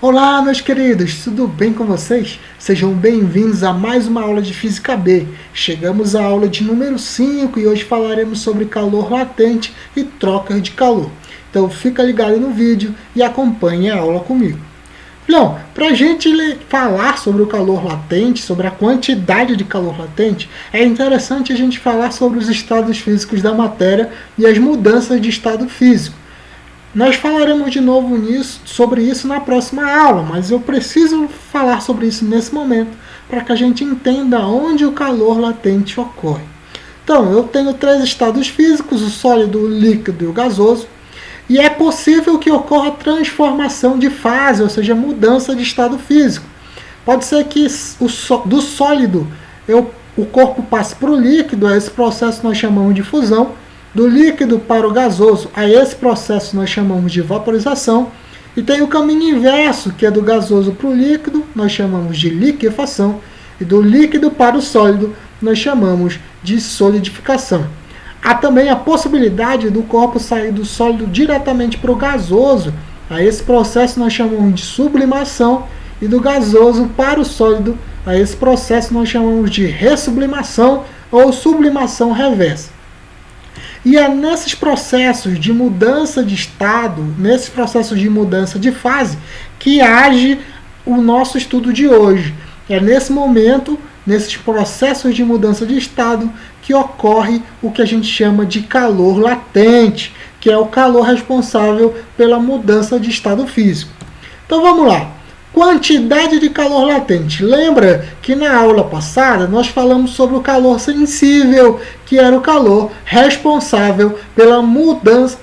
Olá, meus queridos, tudo bem com vocês? Sejam bem-vindos a mais uma aula de Física B. Chegamos à aula de número 5 e hoje falaremos sobre calor latente e trocas de calor. Então fica ligado no vídeo e acompanhe a aula comigo. Então, para a gente falar sobre o calor latente, sobre a quantidade de calor latente, é interessante a gente falar sobre os estados físicos da matéria e as mudanças de estado físico. Nós falaremos de novo sobre isso na próxima aula, mas eu preciso falar sobre isso nesse momento para que a gente entenda onde o calor latente ocorre. Então, eu tenho três estados físicos, o sólido, o líquido e o gasoso, e é possível que ocorra transformação de fase, ou seja, mudança de estado físico. Pode ser que do sólido o corpo passe para o líquido, a esse processo nós chamamos de fusão. Do líquido para o gasoso, a esse processo nós chamamos de vaporização. E tem o caminho inverso, que é do gasoso para o líquido, nós chamamos de liquefação. E do líquido para o sólido, nós chamamos de solidificação. Há também a possibilidade do corpo sair do sólido diretamente para o gasoso. A esse processo nós chamamos de sublimação. E do gasoso para o sólido, a esse processo nós chamamos de ressublimação ou sublimação reversa. E é nesses processos de mudança de estado, nesses processos de mudança de fase, que age o nosso estudo de hoje. É nesse momento, nesses processos de mudança de estado, que ocorre o que a gente chama de calor latente, que é o calor responsável pela mudança de estado físico. Então vamos lá. Quantidade de calor latente. Lembra que na aula passada nós falamos sobre o calor sensível, que era o calor responsável pela mudança,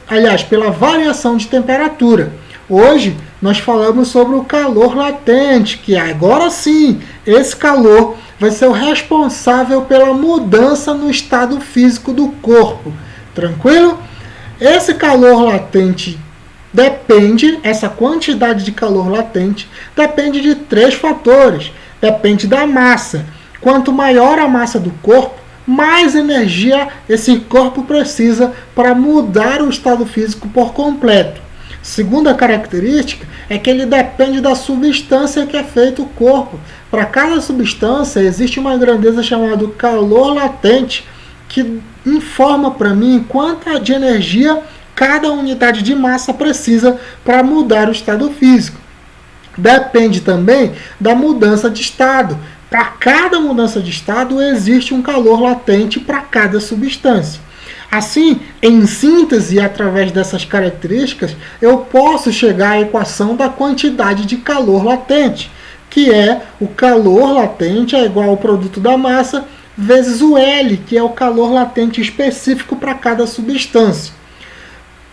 pela variação de temperatura. Hoje nós falamos sobre o calor latente, que agora sim, esse calor vai ser o responsável pela mudança no estado físico do corpo. Tranquilo? Esse calor latente essa quantidade de calor latente depende de três fatores. Depende da massa. Quanto maior a massa do corpo, mais energia esse corpo precisa para mudar o estado físico por completo. Segunda característica é que ele depende da substância que é feito o corpo. Para cada substância existe uma grandeza chamada calor latente, que informa para mim quanta de energia cada unidade de massa precisa para mudar o estado físico. Depende também da mudança de estado. Para cada mudança de estado existe um calor latente para cada substância. Assim, em síntese, através dessas características, eu posso chegar à equação da quantidade de calor latente, que é o calor latente é igual ao produto da massa vezes o L, que é o calor latente específico para cada substância.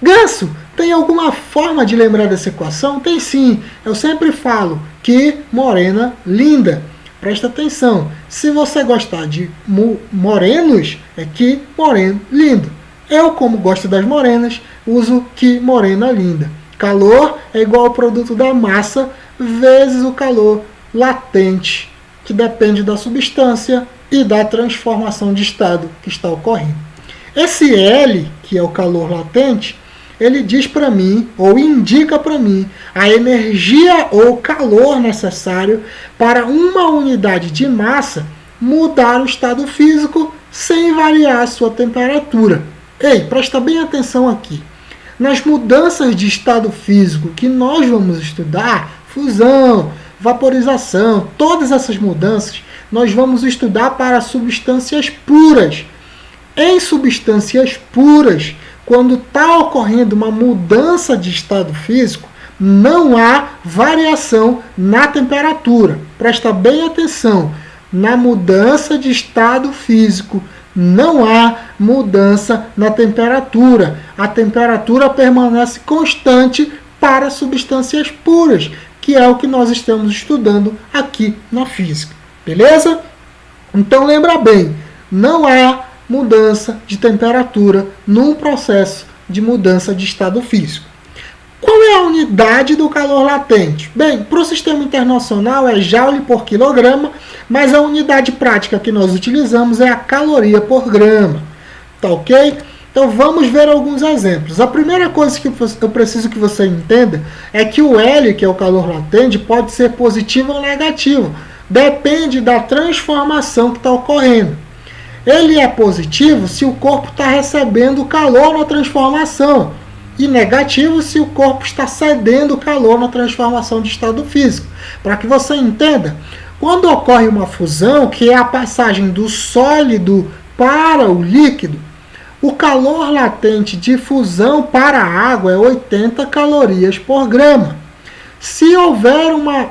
Ganso, tem alguma forma de lembrar dessa equação? Tem sim. Eu sempre falo que morena linda. Presta atenção. Se você gostar de morenos, é que moreno lindo. Eu, como gosto das morenas, uso que morena linda. Calor é igual ao produto da massa vezes o calor latente, que depende da substância e da transformação de estado que está ocorrendo. Esse L, que é o calor latente, ele diz para mim, ou indica para mim, a energia ou calor necessário para uma unidade de massa mudar o estado físico sem variar a sua temperatura. Ei, presta bem atenção aqui. Nas mudanças de estado físico que nós vamos estudar, fusão, vaporização, todas essas mudanças, nós vamos estudar para substâncias puras. Em substâncias puras, quando está ocorrendo uma mudança de estado físico, não há variação na temperatura. Presta bem atenção. Na mudança de estado físico, não há mudança na temperatura. A temperatura permanece constante para substâncias puras, que é o que nós estamos estudando aqui na física. Beleza? Então lembra bem, não há mudança de temperatura num processo de mudança de estado físico. Qual é a unidade do calor latente? Bem, para o sistema internacional é joule por quilograma, mas a unidade prática que nós utilizamos é a caloria por grama. Tá ok? Então vamos ver alguns exemplos. A primeira coisa que eu preciso que você entenda é que o L, que é o calor latente, pode ser positivo ou negativo. Depende da transformação que está ocorrendo. Ele é positivo se o corpo está recebendo calor na transformação e negativo se o corpo está cedendo calor na transformação de estado físico. Para que você entenda, quando ocorre uma fusão, que é a passagem do sólido para o líquido, o calor latente de fusão para a água é 80 calorias por grama. Se houver uma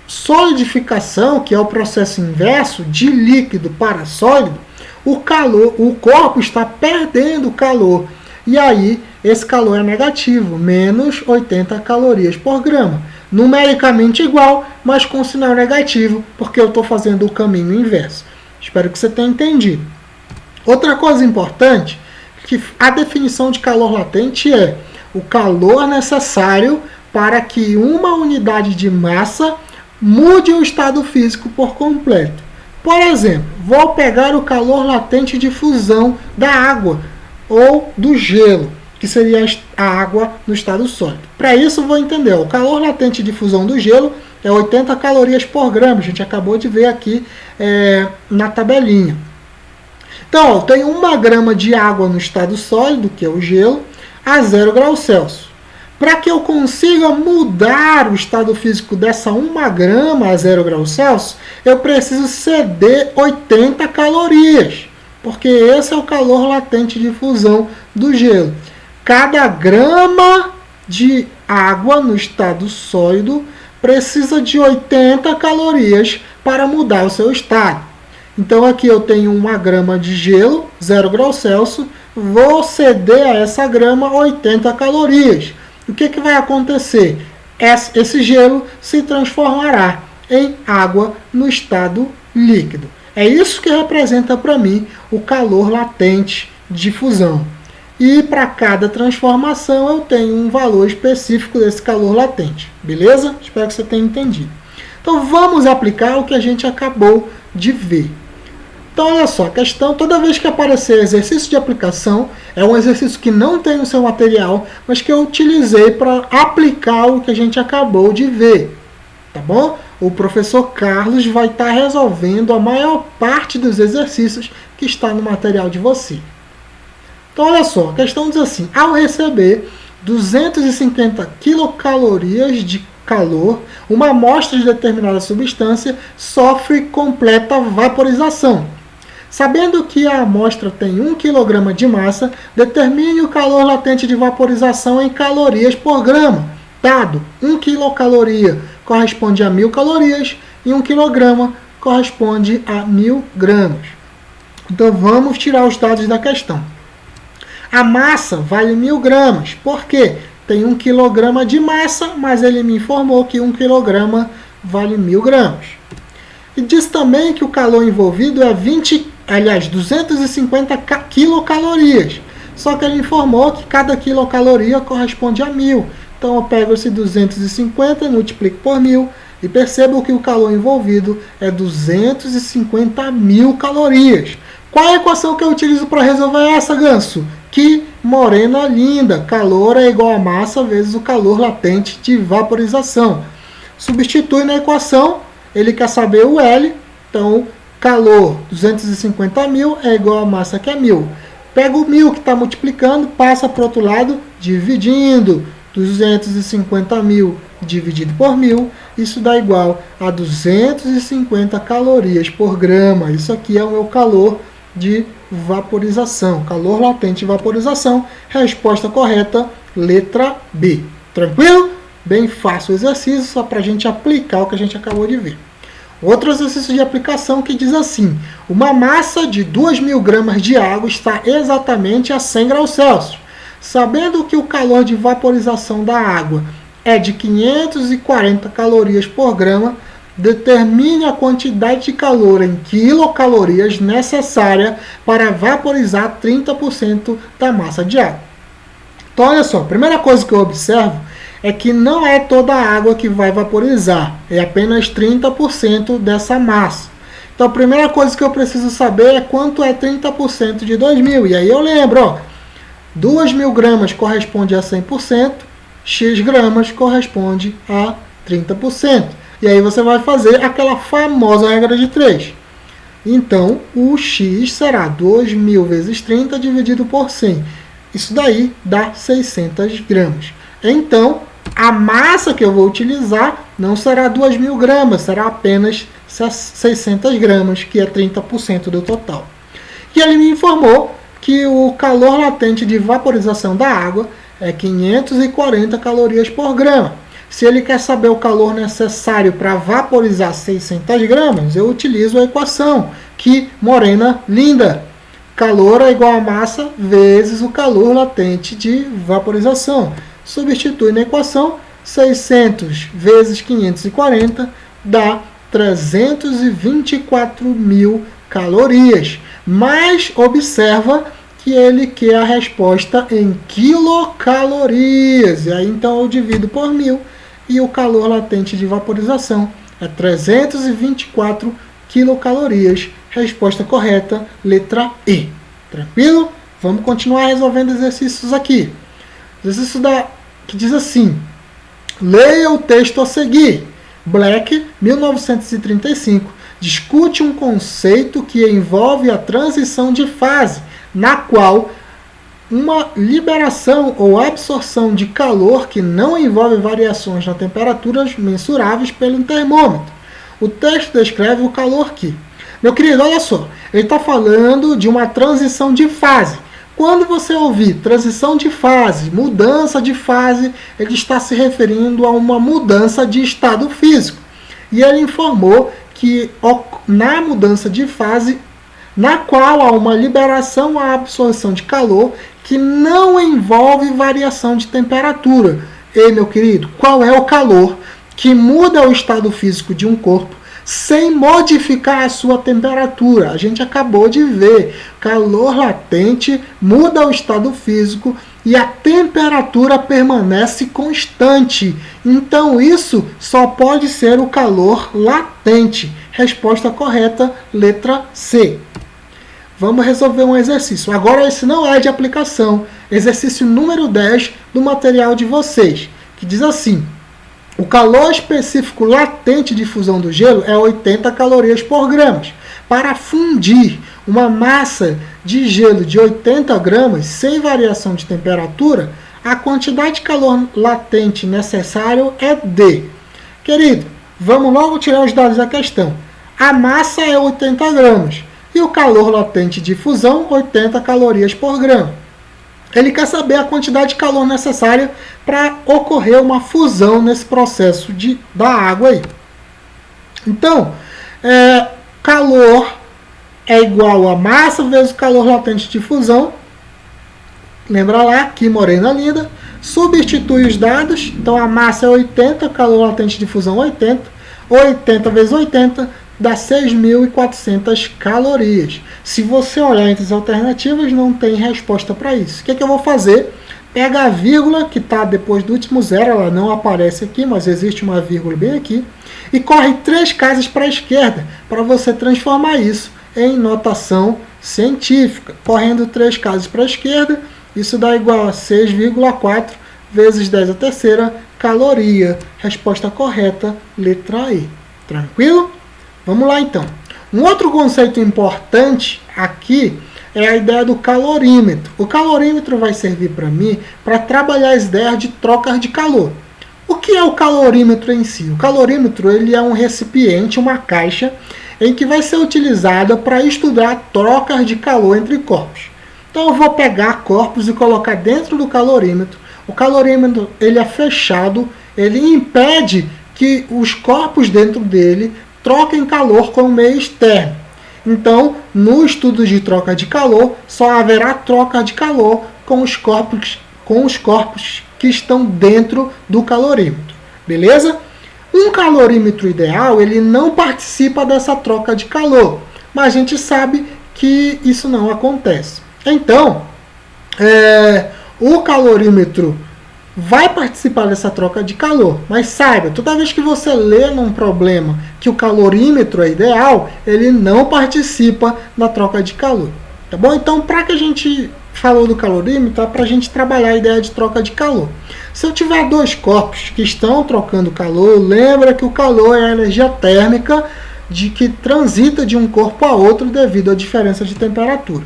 solidificação, que é o processo inverso de líquido para sólido, o corpo está perdendo calor. E aí, esse calor é negativo, menos 80 calorias por grama. Numericamente igual, mas com sinal negativo, porque eu estou fazendo o caminho inverso. Espero que você tenha entendido. Outra coisa importante, que a definição de calor latente é o calor necessário para que uma unidade de massa mude o estado físico por completo. Por exemplo, vou pegar o calor latente de fusão da água ou do gelo, que seria a água no estado sólido. Para isso, vou entender, o calor latente de fusão do gelo é 80 calorias por grama, a gente acabou de ver aqui na tabelinha. Então, eu tenho 1 grama de água no estado sólido, que é o gelo, a 0 graus Celsius. Para que eu consiga mudar o estado físico dessa 1 grama a 0 graus Celsius, eu preciso ceder 80 calorias, porque esse é o calor latente de fusão do gelo. Cada grama de água no estado sólido precisa de 80 calorias para mudar o seu estado. Então aqui eu tenho 1 grama de gelo, 0 graus Celsius, vou ceder a essa grama 80 calorias. O que vai acontecer? Esse gelo se transformará em água no estado líquido. É isso que representa para mim o calor latente de fusão. E para cada transformação eu tenho um valor específico desse calor latente. Beleza? Espero que você tenha entendido. Então vamos aplicar o que a gente acabou de ver. Então, olha só, a questão, toda vez que aparecer exercício de aplicação, é um exercício que não tem no seu material, mas que eu utilizei para aplicar o que a gente acabou de ver. Tá bom? O professor Carlos vai estar resolvendo a maior parte dos exercícios que está no material de você. Então, olha só, a questão diz assim, ao receber 250 quilocalorias de calor, uma amostra de determinada substância sofre completa vaporização. Sabendo que a amostra tem 1 kg de massa, determine o calor latente de vaporização em calorias por grama. Dado 1 quilocaloria corresponde a 1000 calorias e 1 kg corresponde a 1000 gramas. Então vamos tirar os dados da questão. A massa vale 1000 gramas. Por quê? Tem 1 kg de massa, mas ele me informou que 1 kg vale 1000 gramas. E diz também que o calor envolvido é 250 quilocalorias. Só que ele informou que cada quilocaloria corresponde a 1000. Então eu pego esse 250 e multiplico por 1000 e percebo que o calor envolvido é 250.000 calorias. Qual é a equação que eu utilizo para resolver essa, Ganso? Que morena linda, calor é igual a massa vezes o calor latente de vaporização. Substitui na equação, ele quer saber o L, então calor 250.000 é igual a massa que é 1000. Pega o 1000 que está multiplicando, passa para o outro lado, dividindo. 250.000 dividido por 1000, isso dá igual a 250 calorias por grama. Isso aqui é o meu calor de vaporização, calor latente de vaporização. Resposta correta, letra B. Tranquilo? Bem fácil o exercício, só para a gente aplicar o que a gente acabou de ver. Outro exercício de aplicação que diz assim, uma massa de 2.000 gramas de água está exatamente a 100 graus Celsius. Sabendo que o calor de vaporização da água é de 540 calorias por grama, determine a quantidade de calor em quilocalorias necessária para vaporizar 30% da massa de água. Então, olha só, a primeira coisa que eu observo é que não é toda a água que vai vaporizar, é apenas 30% dessa massa. Então, a primeira coisa que eu preciso saber é quanto é 30% de 2.000. E aí eu lembro, ó, 2.000 gramas corresponde a 100%, X gramas corresponde a 30%. E aí você vai fazer aquela famosa regra de 3. Então, o X será 2.000 vezes 30 dividido por 100. Isso daí dá 600 gramas. Então, a massa que eu vou utilizar não será 2.000 gramas, será apenas 600 gramas, que é 30% do total. E ele me informou que o calor latente de vaporização da água é 540 calorias por grama. Se ele quer saber o calor necessário para vaporizar 600 gramas, eu utilizo a equação que Morena linda. Calor é igual a massa vezes o calor latente de vaporização. Substitui na equação, 600 vezes 540 dá 324.000 calorias. Mas observa que ele quer a resposta em quilocalorias. E aí então eu divido por 1.000 e o calor latente de vaporização é 324 quilocalorias. Resposta correta, letra E. Tranquilo? Vamos continuar resolvendo exercícios aqui. Exercício que diz assim: leia o texto a seguir. Black, 1935, discute um conceito que envolve a transição de fase, na qual uma liberação ou absorção de calor que não envolve variações na temperaturas mensuráveis pelo termômetro. O texto descreve o calor que... Meu querido, olha só, ele está falando de uma transição de fase. Quando você ouvir transição de fase, mudança de fase, ele está se referindo a uma mudança de estado físico. E ele informou que na mudança de fase, na qual há uma liberação ou absorção de calor que não envolve variação de temperatura. Ei, meu querido, qual é o calor que muda o estado físico de um corpo sem modificar a sua temperatura? A gente acabou de ver, calor latente muda o estado físico e a temperatura permanece constante. Então isso só pode ser o calor latente. Resposta correta, letra C. Vamos resolver um exercício. Agora esse não é de aplicação. Exercício número 10 do material de vocês, que diz assim: o calor específico latente de fusão do gelo é 80 calorias por grama. Para fundir uma massa de gelo de 80 gramas sem variação de temperatura, a quantidade de calor latente necessário é D. Querido, vamos logo tirar os dados da questão. A massa é 80 gramas e o calor latente de fusão 80 calorias por grama. Ele quer saber a quantidade de calor necessária para ocorrer uma fusão nesse processo da água aí. Então, calor é igual a massa vezes o calor latente de fusão. Lembra lá, aqui Morena linda. Substitui os dados. Então, a massa é 80, calor latente de fusão 80. 80 vezes 80 dá 6.400 calorias. Se você olhar entre as alternativas, não tem resposta para isso. O que eu vou fazer? Pega a vírgula que está depois do último zero, ela não aparece aqui, mas existe uma vírgula bem aqui, e corre 3 casas para a esquerda, para você transformar isso em notação científica. Correndo 3 casas para a esquerda, isso dá igual a 6,4 vezes 10 a terceira caloria. Resposta correta, letra E. Tranquilo? Vamos lá então. Um outro conceito importante aqui é a ideia do calorímetro. O calorímetro vai servir para mim para trabalhar as ideias de trocas de calor. O que é o calorímetro em si? O calorímetro ele é um recipiente, uma caixa, em que vai ser utilizada para estudar trocas de calor entre corpos. Então eu vou pegar corpos e colocar dentro do calorímetro. O calorímetro ele é fechado, ele impede que os corpos dentro dele troquem calor com o meio externo. Então, no estudo de troca de calor, só haverá troca de calor com os corpos que estão dentro do calorímetro. Beleza? Um calorímetro ideal, ele não participa dessa troca de calor, mas a gente sabe que isso não acontece. Então, o calorímetro vai participar dessa troca de calor, mas saiba, toda vez que você lê num problema que o calorímetro é ideal, ele não participa da troca de calor, tá bom? Então, para que a gente falou do calorímetro é para a gente trabalhar a ideia de troca de calor. Se eu tiver dois corpos que estão trocando calor, lembra que o calor é a energia térmica que transita de um corpo a outro devido à diferença de temperatura.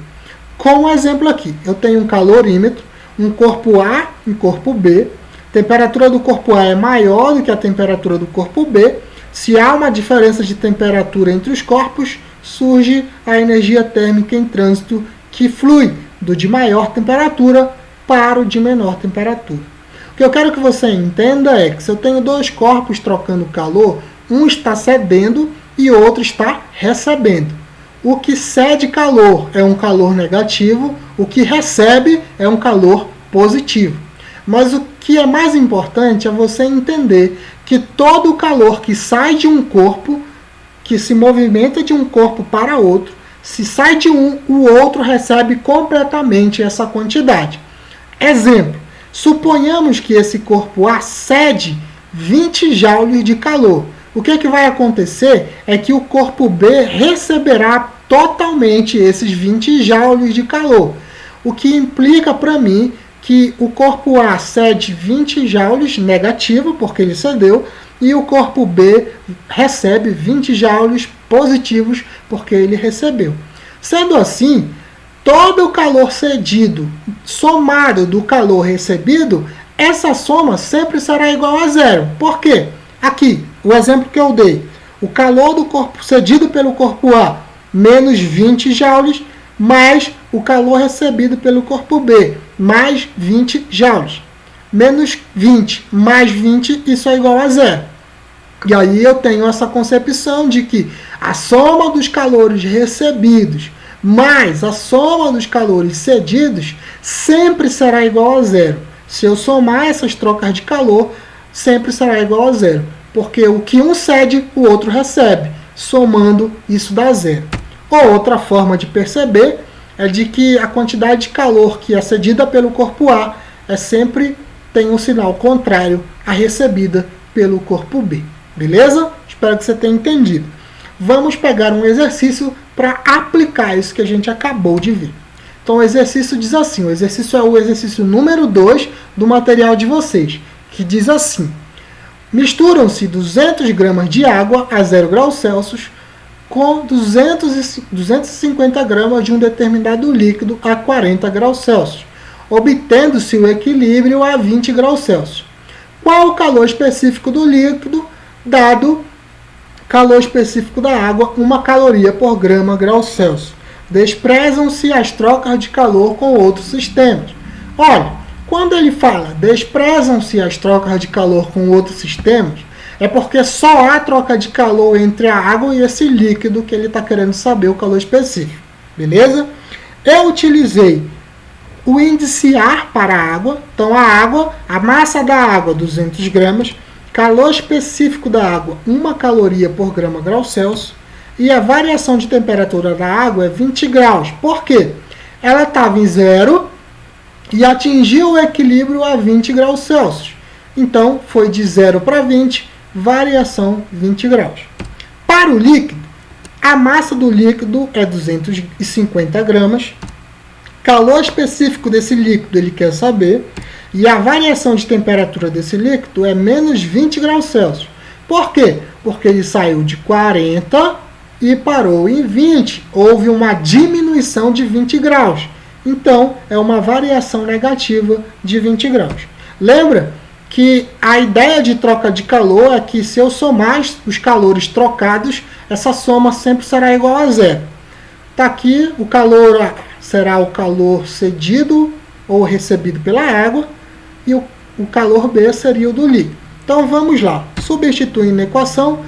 Com um exemplo aqui, eu tenho um calorímetro, um corpo A e um corpo B. A temperatura do corpo A é maior do que a temperatura do corpo B. Se há uma diferença de temperatura entre os corpos, surge a energia térmica em trânsito que flui do de maior temperatura para o de menor temperatura. O que eu quero que você entenda é que se eu tenho dois corpos trocando calor, um está cedendo e o outro está recebendo. O que cede calor é um calor negativo, o que recebe é um calor positivo. Mas o que é mais importante é você entender que todo o calor que sai de um corpo, que se movimenta de um corpo para outro, se sai de um, o outro recebe completamente essa quantidade. Exemplo, suponhamos que esse corpo A cede 20 joules de calor. O que vai acontecer é que o corpo B receberá totalmente esses 20 joules de calor. O que implica para mim que o corpo A cede 20 joules negativo, porque ele cedeu, e o corpo B recebe 20 joules positivos, porque ele recebeu. Sendo assim, todo o calor cedido somado do calor recebido, essa soma sempre será igual a zero. Por quê? Aqui, o exemplo que eu dei, o calor do corpo cedido pelo corpo A, menos 20 joules, mais o calor recebido pelo corpo B, mais 20 joules. Menos 20 mais 20, isso é igual a zero. E aí eu tenho essa concepção de que a soma dos calores recebidos mais a soma dos calores cedidos sempre será igual a zero. Se eu somar essas trocas de calor, sempre será igual a zero. Porque o que um cede, o outro recebe. Somando, isso dá zero. Outra forma de perceber é de que a quantidade de calor que é cedida pelo corpo A sempre tem um sinal contrário à recebida pelo corpo B. Beleza? Espero que você tenha entendido. Vamos pegar um exercício para aplicar isso que a gente acabou de ver. Então o exercício diz assim, o exercício é o exercício número 2 do material de vocês, que diz assim: misturam-se 200 gramas de água a 0 graus Celsius com 250 gramas de um determinado líquido a 40 graus Celsius, obtendo-se o equilíbrio a 20 graus Celsius. Qual o calor específico do líquido, dado calor específico da água, 1 caloria por grama grau Celsius? Desprezam-se as trocas de calor com outros sistemas. Olha, quando ele fala desprezam-se as trocas de calor com outros sistemas, é porque só há troca de calor entre a água e esse líquido que ele está querendo saber o calor específico. Beleza? Eu utilizei o índice AR para a água. Então, a massa da água, 200 gramas, calor específico da água, 1 caloria por grama grau Celsius, e a variação de temperatura da água é 20 graus. Por quê? Ela estava em 0 e atingiu o equilíbrio a 20 graus Celsius. Então, foi de 0 para 20, variação 20 graus. Para o líquido, a massa do líquido é 250 gramas, calor específico desse líquido ele quer saber, e a variação de temperatura desse líquido é menos 20 graus Celsius. Por quê? Porque ele saiu de 40 e parou em 20. Houve uma diminuição de 20 graus. Então, é uma variação negativa de 20 graus. Lembra que a ideia de troca de calor é que se eu somar os calores trocados, essa soma sempre será igual a zero. Está aqui, o calor A será o calor cedido ou recebido pela água, e o calor B seria o do líquido. Então vamos lá, substituindo na equação,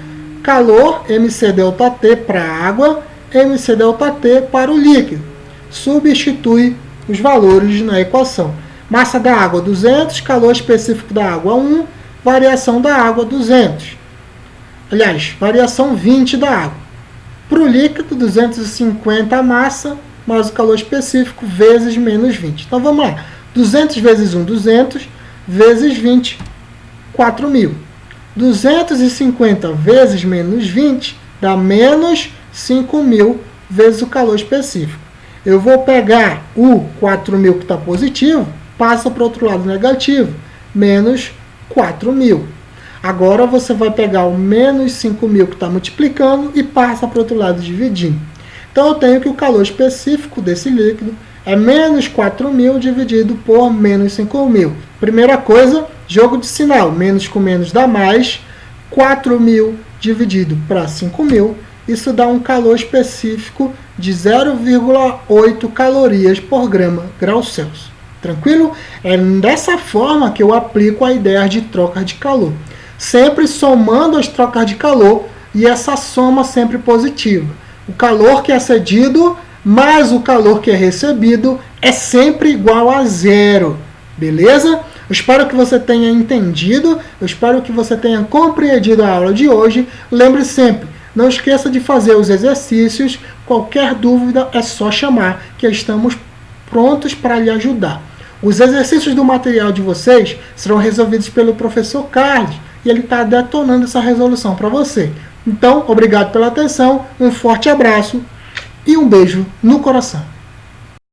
calor mc∆T para a água, mc∆T para o líquido. Substitui os valores na equação. Massa da água 200, calor específico da água 1, variação da água 200. Aliás, variação 20 da água. Para o líquido, 250 a massa, mais o calor específico, vezes menos 20. Então vamos lá. 200 vezes 1, 200, vezes 20, 4.000. 250 vezes menos 20 dá menos 5.000 vezes o calor específico. Eu vou pegar o 4.000 que está positivo, passa para o outro lado negativo, menos 4.000. Agora você vai pegar o menos 5.000 que está multiplicando e passa para o outro lado dividindo. Então eu tenho que o calor específico desse líquido é menos 4.000 dividido por menos 5.000. Primeira coisa, jogo de sinal. Menos com menos dá mais. 4.000 dividido para 5.000. Isso dá um calor específico de 0,8 calorias por grau Celsius. Tranquilo? É dessa forma que eu aplico a ideia de troca de calor. Sempre somando as trocas de calor e essa soma sempre positiva. O calor que é cedido mais o calor que é recebido é sempre igual a zero. Beleza? Eu espero que você tenha entendido, eu espero que você tenha compreendido a aula de hoje. Lembre sempre, não esqueça de fazer os exercícios. Qualquer dúvida é só chamar, que estamos prontos para lhe ajudar. Os exercícios do material de vocês serão resolvidos pelo professor Carlos e ele está detonando essa resolução para você. Então, obrigado pela atenção, um forte abraço e um beijo no coração.